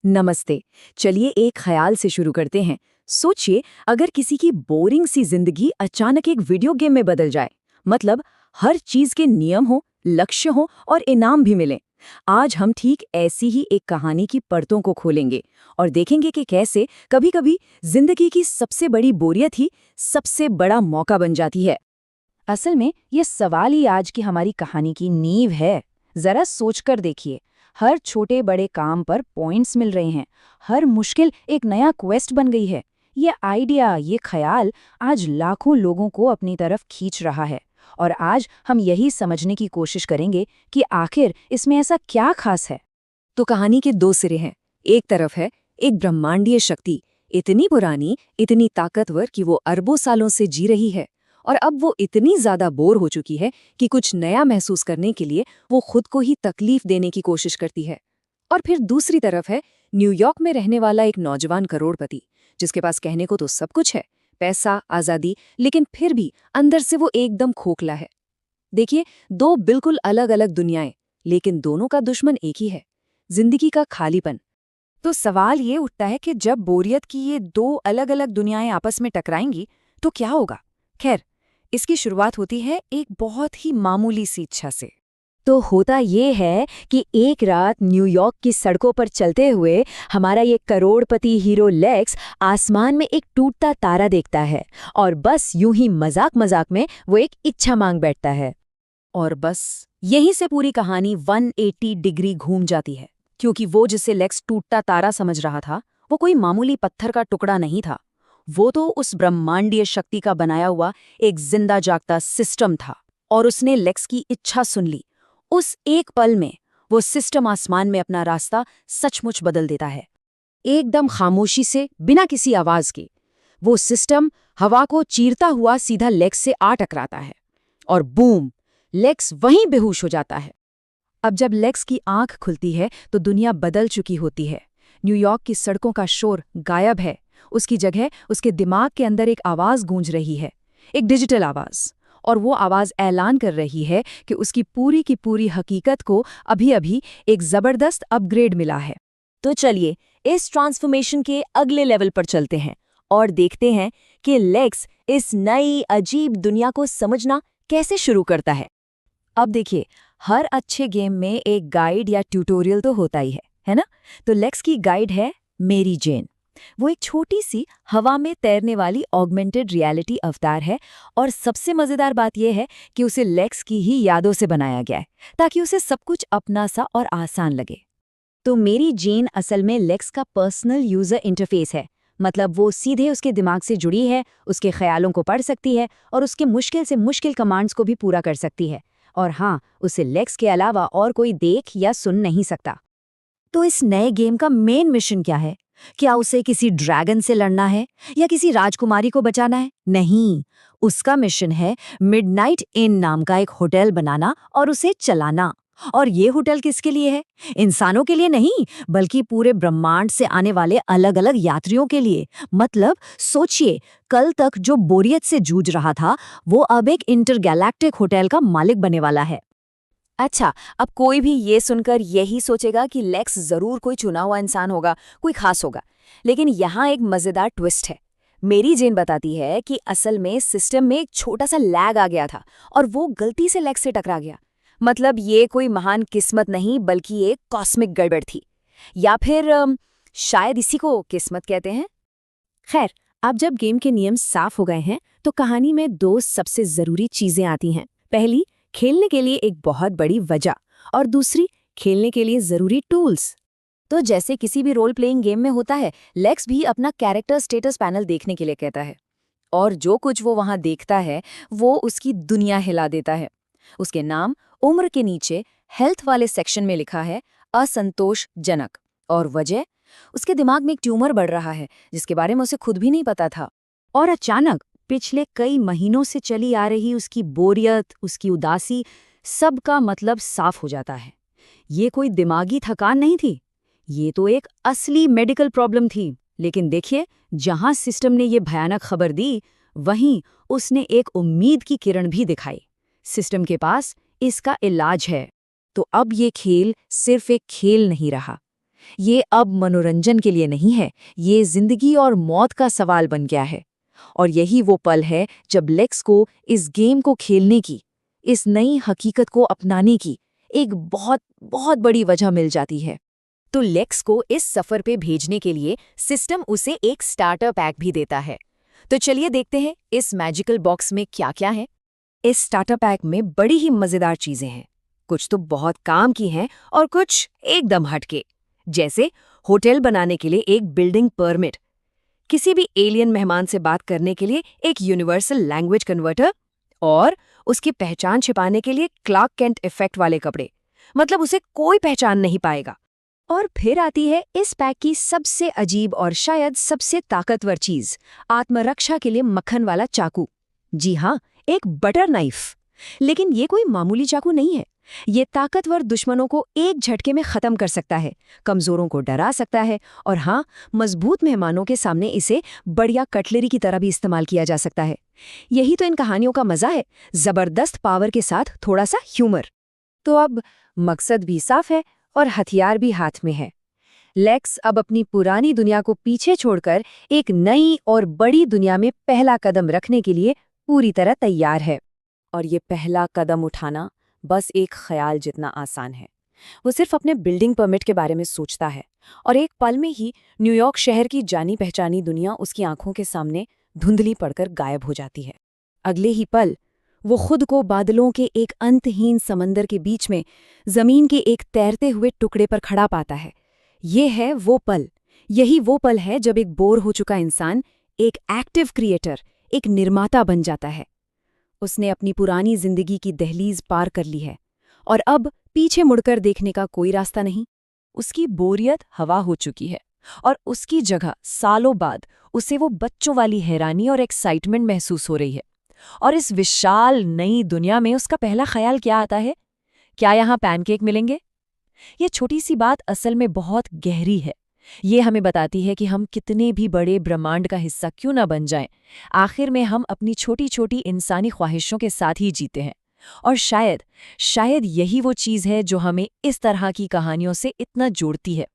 नमस्ते। चलिए एक ख्याल से शुरू करते हैं। सोचिए, अगर किसी की बोरिंग सी जिंदगी अचानक एक वीडियो गेम में बदल जाए। मतलब हर चीज के नियम हो, लक्ष्य हो और इनाम भी मिले। आज हम ठीक ऐसी ही एक कहानी की परतों को खोलेंगे और देखेंगे कि कैसे कभी-कभी जिंदगी की सबसे बड़ी बोरियत ही सबसे बड़ा मौका बन जाती है। असल में ये सवाल ही आज की हमारी कहानी की नींव है। जरा सोचकर देखिए, हर छोटे बड़े काम पर पॉइंट्स मिल रहे हैं। हर मुश्किल एक नया क्वेस्ट बन गई है। ये आइडिया, ये ख्याल आज लाखों लोगों को अपनी तरफ खींच रहा है। और आज हम यही समझने की कोशिश करेंगे कि आखिर इसमें ऐसा क्या खास है। तो कहानी के दो सिरे हैं। एक तरफ है एक ब्रह्मांडीय शक्ति, इतनी पुरानी, इतनी ताकतवर कि वो अरबों सालों से जी रही है। और अब वो इतनी ज्यादा बोर हो चुकी है कि कुछ नया महसूस करने के लिए वो खुद को ही तकलीफ देने की कोशिश करती है। और फिर दूसरी तरफ है न्यूयॉर्क में रहने वाला एक नौजवान करोड़पति, जिसके पास कहने को तो सब कुछ है, पैसा, आजादी, लेकिन फिर भी अंदर से वो एकदम खोखला है। देखिए, दो बिल्कुल अलग अलग दुनियाएं, लेकिन दोनों का दुश्मन एक ही है, जिंदगी का खालीपन। तो सवाल ये उठता है कि जब बोरियत की ये दो अलग अलग दुनियाएं आपस में टकराएंगी तो क्या होगा। खैर, इसकी शुरुआत होती है एक बहुत ही मामूली सी इच्छा से। तो होता ये है कि एक रात न्यूयॉर्क की सड़कों पर चलते हुए हमारा ये करोड़पति हीरो लेक्स आसमान में एक टूटता तारा देखता है और बस यूं ही मजाक मजाक में वो एक इच्छा मांग बैठता है। और बस यहीं से पूरी कहानी 180 डिग्री घूम जाती है, क्योंकि वो जिसे लेक्स टूटता तारा समझ रहा था, वो कोई मामूली पत्थर का टुकड़ा नहीं था। वो तो उस ब्रह्मांडीय शक्ति का बनाया हुआ एक जिंदा जागता सिस्टम था। और उसने लेक्स की इच्छा सुन ली। उस एक पल में वो सिस्टम आसमान में अपना रास्ता सचमुच बदल देता है। एकदम खामोशी से, बिना किसी आवाज के, वो सिस्टम हवा को चीरता हुआ सीधा लेक्स से आ टकराता है। और बूम, लेक्स वहीं बेहोश हो जाता है। अब जब लेक्स की आंख खुलती है तो दुनिया बदल चुकी होती है। न्यूयॉर्क की सड़कों का शोर गायब है। उसकी जगह उसके दिमाग के अंदर एक आवाज गूंज रही है, एक डिजिटल आवाज। और वो आवाज ऐलान कर रही है कि उसकी पूरी की पूरी हकीकत को अभी-अभी एक जबरदस्त अपग्रेड मिला है। तो चलिए इस ट्रांसफॉर्मेशन के अगले लेवल पर चलते हैं और देखते हैं कि लेक्स इस नई अजीब दुनिया को समझना कैसे शुरू करता है। अब देखिए, हर अच्छे गेम में एक गाइड या ट्यूटोरियल तो होता ही है ना? तो लेक्स की गाइड है मेरी जेन। वो एक छोटी सी हवा में तैरने वाली ऑगमेंटेड रियलिटी अवतार है। और सबसे मजेदार बात यह है कि उसे लेक्स की ही यादों से बनाया गया है, ताकि उसे सब कुछ अपना सा और आसान लगे। तो मेरी जेन असल में लेक्स का पर्सनल यूजर इंटरफेस है। मतलब वो सीधे उसके दिमाग से जुड़ी है, उसके ख्यालों को पढ़ सकती है और उसके मुश्किल से मुश्किल कमांड्स को भी पूरा कर सकती है। और हाँ, उसे लेक्स के अलावा और कोई देख या सुन नहीं सकता। तो इस नए गेम का मेन मिशन क्या है? क्या उसे किसी ड्रैगन से लड़ना है या किसी राजकुमारी को बचाना है? नहीं, उसका मिशन है मिडनाइट इन नाम का एक होटल बनाना और उसे चलाना। और ये होटल किसके लिए है? इंसानों के लिए नहीं, बल्कि पूरे ब्रह्मांड से आने वाले अलग अलग यात्रियों के लिए। मतलब सोचिए, कल तक जो बोरियत से जूझ रहा था, वो अब एक इंटरगैलेक्टिक होटल का मालिक बनने वाला है। अच्छा, अब कोई भी ये सुनकर यही सोचेगा कि लेक्स जरूर कोई चुना हुआ इंसान होगा, कोई खास होगा। लेकिन यहाँ एक मजेदार ट्विस्ट है। मेरी जेन बताती है कि असल में सिस्टम में एक छोटा सा लैग आ गया था और वो गलती से लेक्स से टकरा गया। मतलब ये कोई महान किस्मत नहीं, बल्कि एक कॉस्मिक गड़बड़ थी। या फिर शायद इसी को किस्मत कहते हैं। खैर, अब जब गेम के नियम साफ हो गए हैं तो कहानी में दो सबसे जरूरी चीजें आती हैं। पहली, खेलने के लिए एक बहुत बड़ी वजह, और दूसरी, खेलने के लिए जरूरी टूल्स। तो जैसे किसी भी रोल प्लेइंग गेम में होता है, लेक्स भी अपना कैरेक्टर स्टेटस पैनल देखने के लिए कहता है। और जो कुछ वो वहां देखता है वो उसकी दुनिया हिला देता है। उसके नाम, उम्र के नीचे हेल्थ वाले सेक्शन में लिखा है असंतोषजनक। और वजह, उसके दिमाग में एक ट्यूमर बढ़ रहा है जिसके बारे में उसे खुद भी नहीं पता था। और अचानक पिछले कई महीनों से चली आ रही उसकी बोरियत, उसकी उदासी, सब का मतलब साफ हो जाता है। ये कोई दिमागी थकान नहीं थी, ये तो एक असली मेडिकल प्रॉब्लम थी। लेकिन देखिए, जहां सिस्टम ने ये भयानक खबर दी, वहीं उसने एक उम्मीद की किरण भी दिखाई। सिस्टम के पास इसका इलाज है। तो अब ये खेल सिर्फ एक खेल नहीं रहा, ये अब मनोरंजन के लिए नहीं है, ये जिंदगी और मौत का सवाल बन गया है। और यही वो पल है जब लेक्स को इस गेम को खेलने की, इस नई हकीकत को अपनाने की एक बहुत बहुत बड़ी वजह मिल जाती है। तो लेक्स को इस सफर पे भेजने के लिए सिस्टम उसे एक स्टार्टर पैक भी देता है। तो चलिए देखते हैं इस मैजिकल बॉक्स में क्या क्या है। इस स्टार्टर पैक में बड़ी ही मजेदार चीजें हैं। कुछ तो बहुत काम की हैं और कुछ एकदम हटके, जैसे होटल बनाने के लिए एक बिल्डिंग परमिट, किसी भी एलियन मेहमान से बात करने के लिए एक यूनिवर्सल लैंग्वेज कन्वर्टर, और उसकी पहचान छिपाने के लिए क्लार्क केंट इफेक्ट वाले कपड़े, मतलब उसे कोई पहचान नहीं पाएगा। और फिर आती है इस पैक की सबसे अजीब और शायद सबसे ताकतवर चीज, आत्मरक्षा के लिए मक्खन वाला चाकू। जी हाँ, एक बटर नाइफ। लेकिन ये कोई मामूली चाकू नहीं है। ये ताकतवर दुश्मनों को एक झटके में खत्म कर सकता है, कमजोरों को डरा सकता है, और हाँ, मजबूत मेहमानों के सामने इसे बढ़िया कटलरी की तरह भी इस्तेमाल किया जा सकता है। यही तो इन कहानियों का मजा है, जबरदस्त पावर के साथ थोड़ा सा ह्यूमर। तो अब मकसद भी साफ है और हथियार भी हाथ में है। लेक्स अब अपनी पुरानी दुनिया को पीछे छोड़कर एक नई और बड़ी दुनिया में पहला कदम रखने के लिए पूरी तरह तैयार है। और ये पहला कदम उठाना बस एक ख्याल जितना आसान है। वो सिर्फ अपने बिल्डिंग परमिट के बारे में सोचता है और एक पल में ही न्यूयॉर्क शहर की जानी पहचानी दुनिया उसकी आंखों के सामने धुंधली पड़कर गायब हो जाती है। अगले ही पल वो खुद को बादलों के एक अंतहीन समंदर के बीच में जमीन के एक तैरते हुए टुकड़े पर खड़ा पाता है। ये है वो पल, यही वो पल है जब एक बोर हो चुका इंसान एक एक्टिव क्रिएटर, एक निर्माता बन जाता है। उसने अपनी पुरानी जिंदगी की दहलीज पार कर ली है और अब पीछे मुड़कर देखने का कोई रास्ता नहीं। उसकी बोरियत हवा हो चुकी है और उसकी जगह सालों बाद उसे वो बच्चों वाली हैरानी और एक्साइटमेंट महसूस हो रही है। और इस विशाल नई दुनिया में उसका पहला ख्याल क्या आता है? क्या यहाँ पैनकेक मिलेंगे? ये छोटी सी बात असल में बहुत गहरी है। ये हमें बताती है कि हम कितने भी बड़े ब्रह्मांड का हिस्सा क्यों ना बन जाएं, आखिर में हम अपनी छोटी छोटी इंसानी ख्वाहिशों के साथ ही जीते हैं। और शायद यही वो चीज़ है जो हमें इस तरह की कहानियों से इतना जोड़ती है।